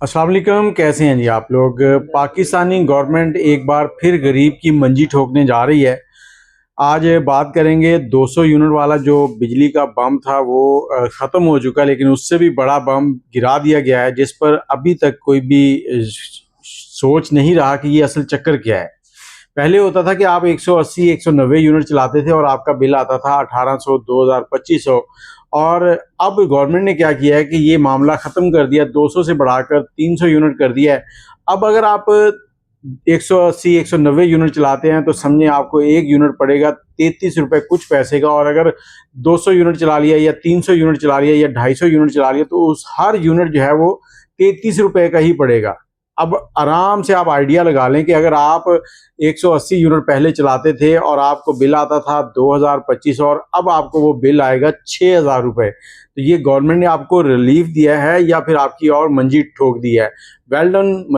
अस्सलाम वालेकुम, कैसे हैं जी आप लोग। पाकिस्तानी गवर्नमेंट एक बार फिर गरीब की मंजी ठोकने जा रही है। आज बात करेंगे 200 यूनिट वाला जो बिजली का बम था वो ख़त्म हो चुका है, लेकिन उससे भी बड़ा बम गिरा दिया गया है जिस पर अभी तक कोई भी सोच नहीं रहा कि ये असल चक्कर क्या है। पहले होता था कि आप 180 190 यूनिट चलाते थे और आपका बिल आता था 1800 2000 2500। और अब गवर्नमेंट ने क्या किया है कि ये मामला ख़त्म कर दिया, 200 से बढ़ाकर 300 यूनिट कर दिया है। अब अगर आप 180 190 यूनिट चलाते हैं तो समझे आपको एक यूनिट पड़ेगा 33 रुपये कुछ पैसे का, और अगर 200 यूनिट चला लिया या 300 यूनिट चला लिया या 250 यूनिट चला लिया तो उस हर यूनिट जो है वो 33 रुपये का ही पड़ेगा। अब आराम से आप आइडिया लगा लें कि अगर आप 180 यूनिट पहले चलाते थे और आपको बिल आता था 2025 और अब आपको वो बिल आएगा 6000 रुपये, तो ये गवर्नमेंट ने आपको रिलीफ दिया है या फिर आपकी और मंजी ठोक दी है। Well done.